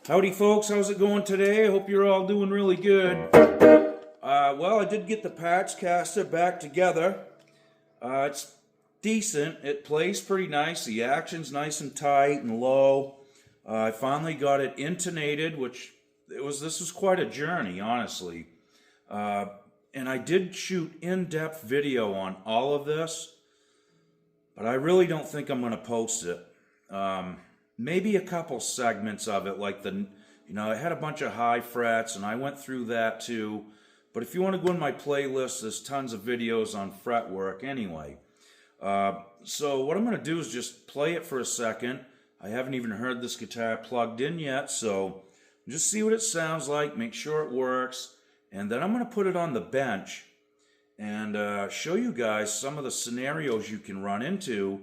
Howdy folks, how's it going today? I hope you're all doing really good. Well, I did get the partscaster back together. It's decent. It plays pretty nice. The action's nice and tight and low. I finally got it intonated, which this was quite a journey, honestly. And I did shoot in-depth video on all of this, but I really don't think I'm going to post it. Maybe a couple segments of it, like it had a bunch of high frets, and I went through that too. But if you want to go in my playlist, there's tons of videos on fretwork anyway. So what I'm going to do is just play it for a second. I haven't even heard this guitar plugged in yet, so just see what it sounds like, make sure it works, and then I'm going to put it on the bench and show you guys some of the scenarios you can run into,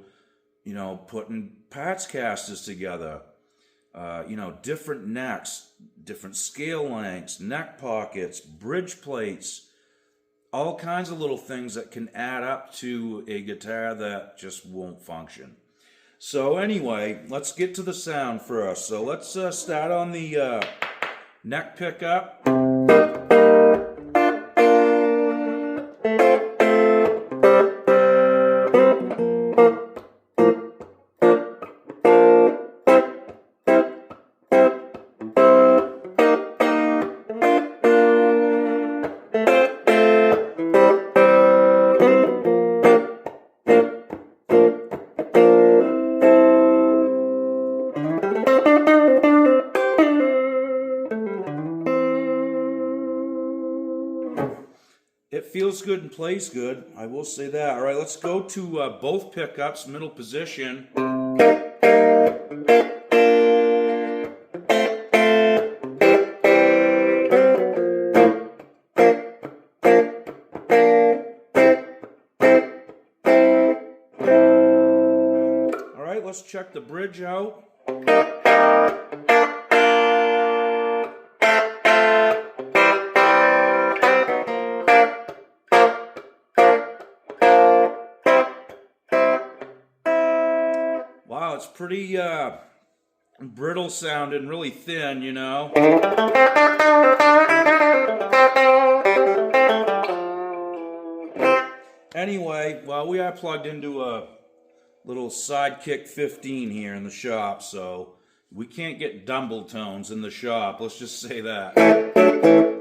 putting partscasters together. Different necks, different scale lengths, neck pockets, bridge plates, all kinds of little things that can add up to a guitar that just won't function. So anyway, let's get to the sound first. So let's start on the neck pickup. It feels good and plays good, I will say that. All right, let's go to both pickups, middle position. All right, let's check the bridge out. Wow, it's pretty brittle sounding, really thin, Anyway, well, we are plugged into a little Sidekick 15 here in the shop, so we can't get dumble tones in the shop, let's just say that.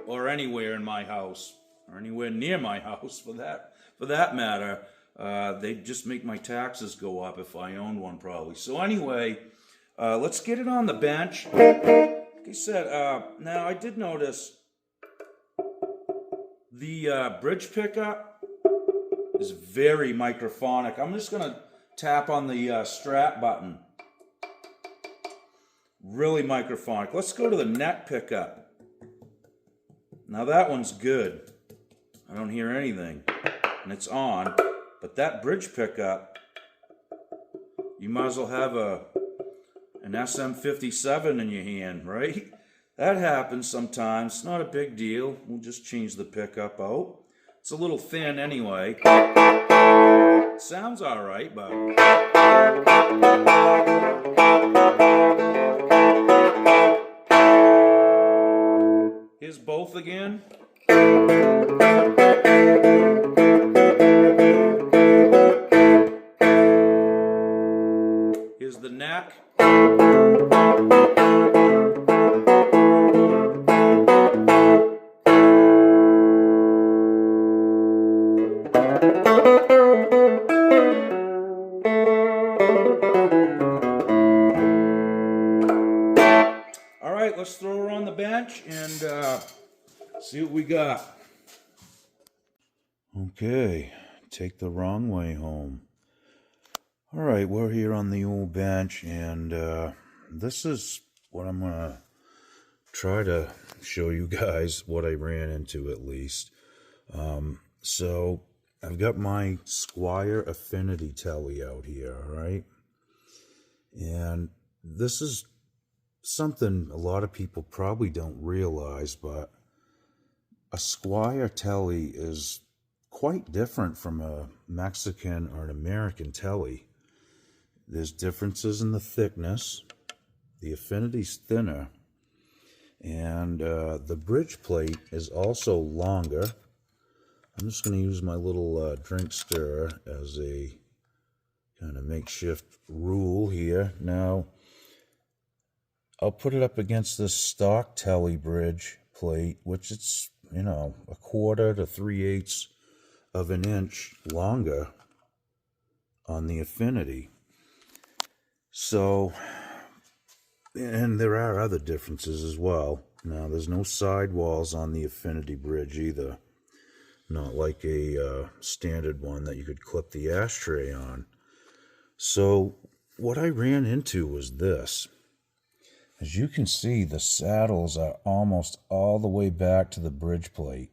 Or anywhere in my house, or anywhere near my house for that matter. They'd just make my taxes go up if I owned one, probably. So anyway, let's get it on the bench. Like I said, now I did notice the bridge pickup is very microphonic. I'm just going to tap on the strap button. Really microphonic. Let's go to the neck pickup. Now that one's good. I don't hear anything, and it's on. But that bridge pickup, you might as well have an SM57 in your hand, right? That happens sometimes. It's not a big deal. We'll just change the pickup out. It's a little thin anyway. It sounds all right, but... Here's both again. Here's the neck. All right, let's throw her on the bench and see what we got. Okay, take the wrong way home. All right, we're here on the old bench, and this is what I'm going to try to show you guys what I ran into, at least. So I've got my Squier Affinity telly out here, all right? And this is something a lot of people probably don't realize, but a Squier telly is quite different from a Mexican or an American telly. There's differences in the thickness. The Affinity's thinner, And the bridge plate is also longer. I'm just going to use my little drink stirrer as a kind of makeshift rule here. Now, I'll put it up against this stock tele bridge plate, which it's, you know, 1/4 to 3/8 of an inch longer on the affinity. So, and there are other differences as well. Now, there's no sidewalls on the affinity bridge either. Not like a standard one that you could clip the ashtray on. So what I ran into was this. As you can see, the saddles are almost all the way back to the bridge plate.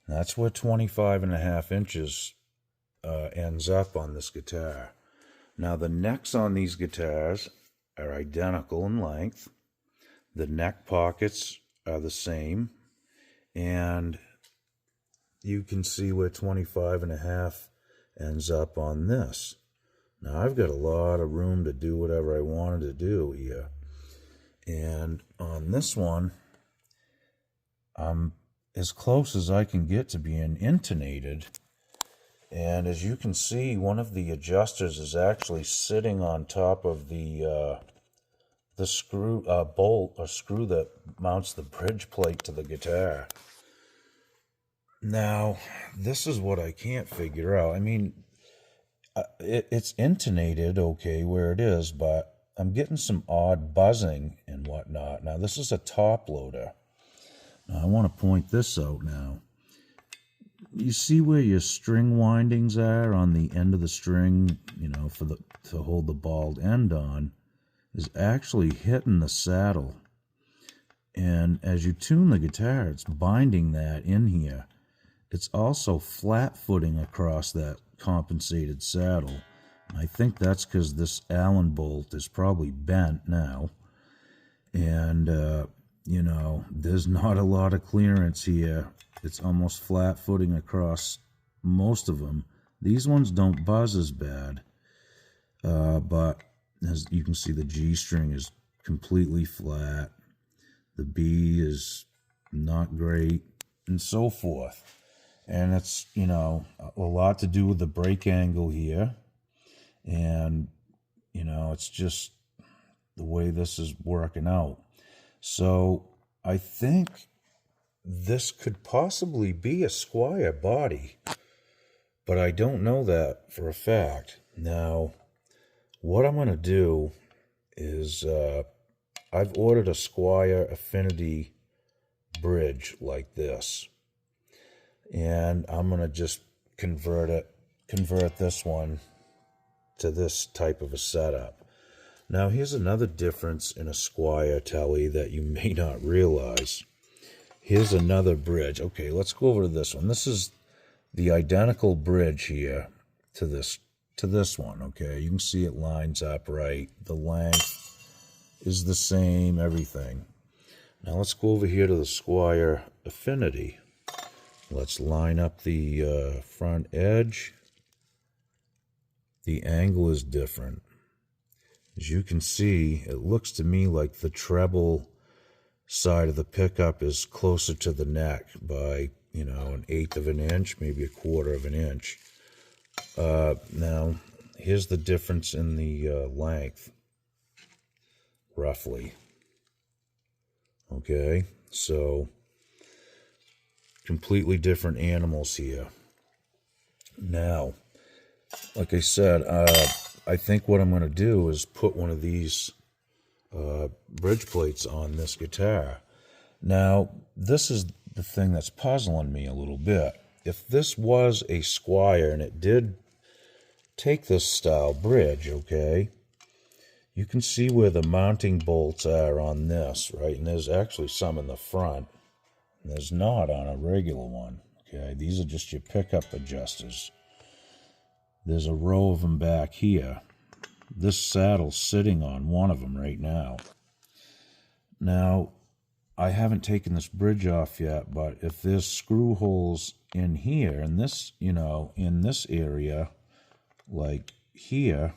That's where 25.5 inches ends up on this guitar. Now the necks on these guitars are identical in length. The neck pockets are the same. And you can see where 25.5 ends up on this. Now I've got a lot of room to do whatever I wanted to do here. And on this one, I'm as close as I can get to being intonated. And as you can see, one of the adjusters is actually sitting on top of the screw bolt or screw that mounts the bridge plate to the guitar. Now, this is what I can't figure out. I mean, it's intonated okay where it is, but I'm getting some odd buzzing and whatnot. Now, this is a top loader. Now, I want to point this out now. You see where your string windings are on the end of the string, you know, to hold the bald end on, is actually hitting the saddle. And as you tune the guitar, it's binding that in here. It's also flat-footing across that compensated saddle. I think that's because this Allen bolt is probably bent now. And, you know, there's not a lot of clearance here. It's almost flat-footing across most of them. These ones don't buzz as bad. But as you can see, the G string is completely flat. The B is not great, and so forth. And it's, you know, a lot to do with the break angle here. And, you know, it's just the way this is working out. So I think this could possibly be a Squier body, but I don't know that for a fact. Now, what I'm going to do is I've ordered a Squier affinity bridge like this. And I'm going to just convert this one to this type of a setup. Now, here's another difference in a Squier tele that you may not realize. Here's another bridge. Okay, let's go over to this one. This is the identical bridge here to this one, okay? You can see it lines up right. The length is the same, everything. Now, let's go over here to the Squier affinity. Let's line up the front edge. The angle is different. As you can see, it looks to me like the treble side of the pickup is closer to the neck by, you know, 1/8 of an inch, maybe 1/4 of an inch. Now, here's the difference in the length, roughly. Okay, so completely different animals here. Now, like I said, I think what I'm going to do is put one of these bridge plates on this guitar. Now, this is the thing that's puzzling me a little bit. If this was a Squier and it did take this style bridge, okay, you can see where the mounting bolts are on this, right? And there's actually some in the front. There's not on a regular one, okay? These are just your pickup adjusters. There's a row of them back here. This saddle's sitting on one of them right now. Now, I haven't taken this bridge off yet, but if there's screw holes in here, in this, you know, in this area, like here,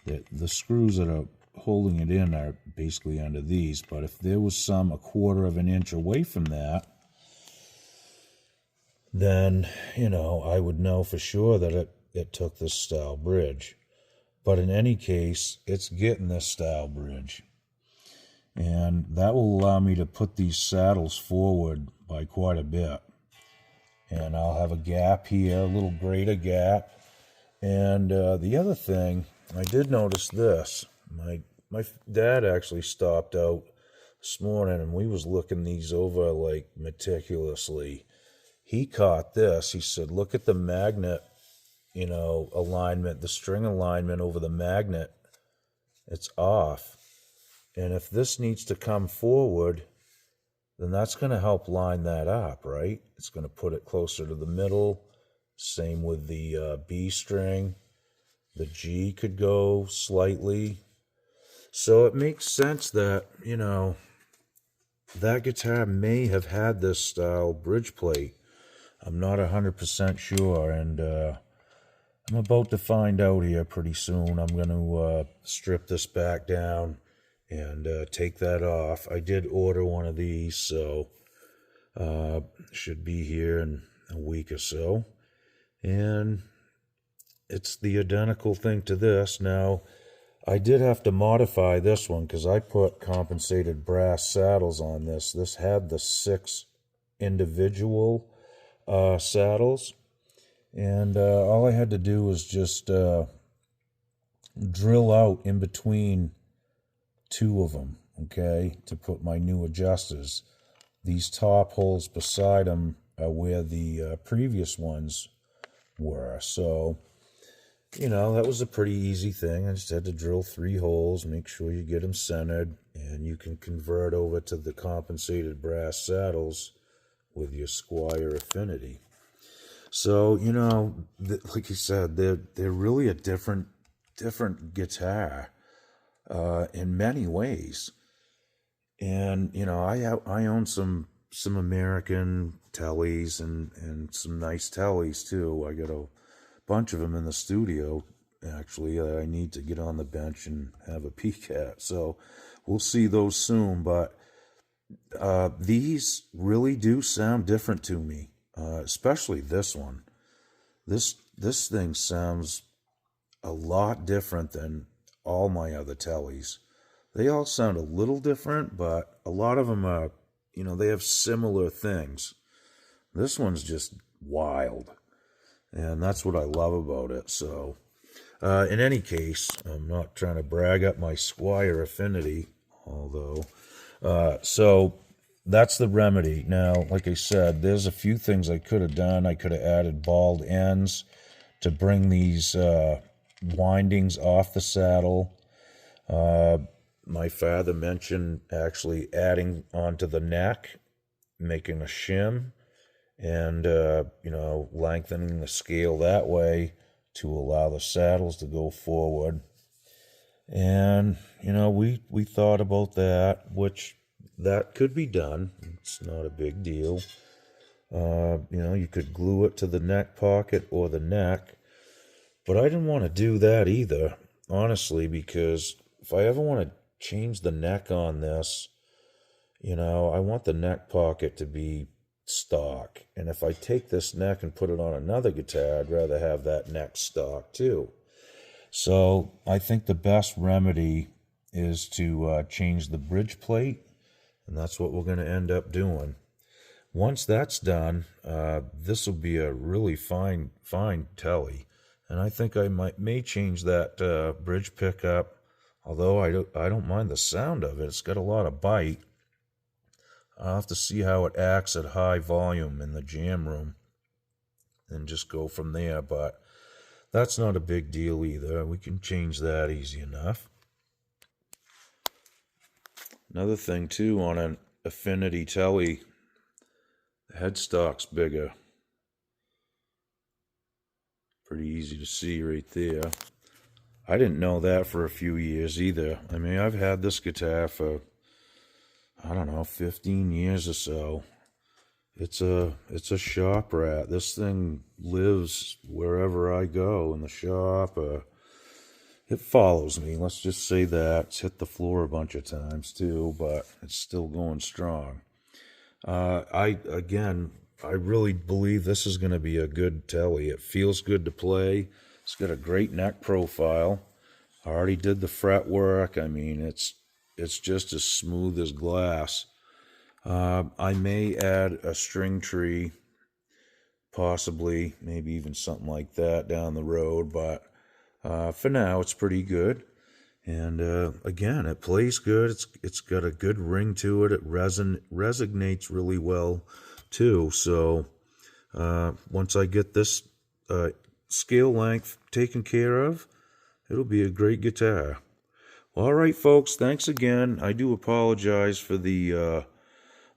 the screws that are holding it in are basically under these, but if there was some a quarter of an inch away from that, then, I would know for sure that it took this style bridge. But in any case, it's getting this style bridge. And that will allow me to put these saddles forward by quite a bit. And I'll have a gap here, a little greater gap. And the other thing, I did notice this. My dad actually stopped out this morning, and we was looking these over like meticulously. He caught this. He said, look at the magnet, alignment, the string alignment over the magnet. It's off. And if this needs to come forward, then that's going to help line that up, right? It's going to put it closer to the middle. Same with the B string. The G could go slightly. So it makes sense that, that guitar may have had this style bridge plate. I'm not 100% sure, and I'm about to find out here pretty soon. I'm going to strip this back down and take that off. I did order one of these, so should be here in a week or so. And it's the identical thing to this. Now, I did have to modify this one because I put compensated brass saddles on this. This had the 6 individual saddles, and all I had to do was just drill out in between 2 of them, okay, to put my new adjusters. These top holes beside them are where the previous ones were. So, that was a pretty easy thing. I just had to drill 3 holes, make sure you get them centered, and you can convert over to the compensated brass saddles with your Squier affinity. So, like you said, they're really a different guitar in many ways. And, I own some American tellies and some nice tellies too. I got a bunch of them in the studio, actually. I need to get on the bench and have a peek at. So we'll see those soon. But these really do sound different to me, especially this one. This thing sounds a lot different than all my other tellies. They all sound a little different, but a lot of them are, they have similar things. This one's just wild, and that's what I love about it. So, in any case, I'm not trying to brag up my Squier affinity, although, so that's the remedy. Now, like I said, there's a few things I could have done. I could have added balled ends to bring these windings off the saddle. My father mentioned actually adding onto the neck, making a shim, and, lengthening the scale that way to allow the saddles to go forward. And, we thought about that, which that could be done. It's not a big deal. You could glue it to the neck pocket or the neck, but I didn't want to do that either, honestly, because if I ever want to change the neck on this, I want the neck pocket to be stock. And if I take this neck and put it on another guitar, I'd rather have that neck stock too. So I think the best remedy is to change the bridge plate, and that's what we're going to end up doing. Once that's done, this will be a really fine telly, and I think I may change that bridge pickup. Although I don't mind the sound of it. It's got a lot of bite. I'll have to see how it acts at high volume in the jam room and just go from there. But that's not a big deal either. We can change that easy enough. Another thing too, on an affinity telly, the headstock's bigger. Pretty easy to see right there. I didn't know that for a few years either. I mean, I've had this guitar for, 15 years or so. It's a shop rat. This thing lives wherever I go, in the shop. it follows me. Let's just say that. It's hit the floor a bunch of times too, but it's still going strong. I really believe this is going to be a good telly. It feels good to play. It's got a great neck profile. I already did the fret work. I mean, it's just as smooth as glass. I may add a string tree, possibly, maybe even something like that down the road, but for now, it's pretty good. And again, it plays good. It's got a good ring to it. It resonates really well too. So once I get this scale length taken care of, it'll be a great guitar. Well, all right, folks. Thanks again. I do apologize for the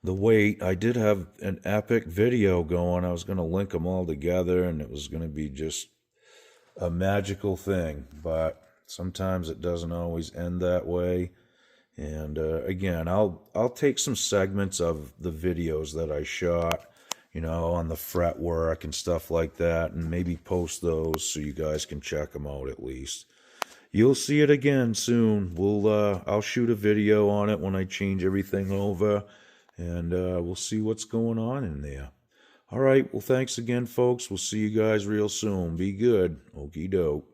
wait. I did have an epic video going. I was going to link them all together, and it was going to be just a magical thing, but sometimes it doesn't always end that way. And again, I'll take some segments of the videos that I shot, on the fret work and stuff like that, and maybe post those so you guys can check them out at least. You'll see it again soon. I'll shoot a video on it when I change everything over, and we'll see what's going on in there. All right, well, thanks again, folks. We'll see you guys real soon. Be good. Okie doke.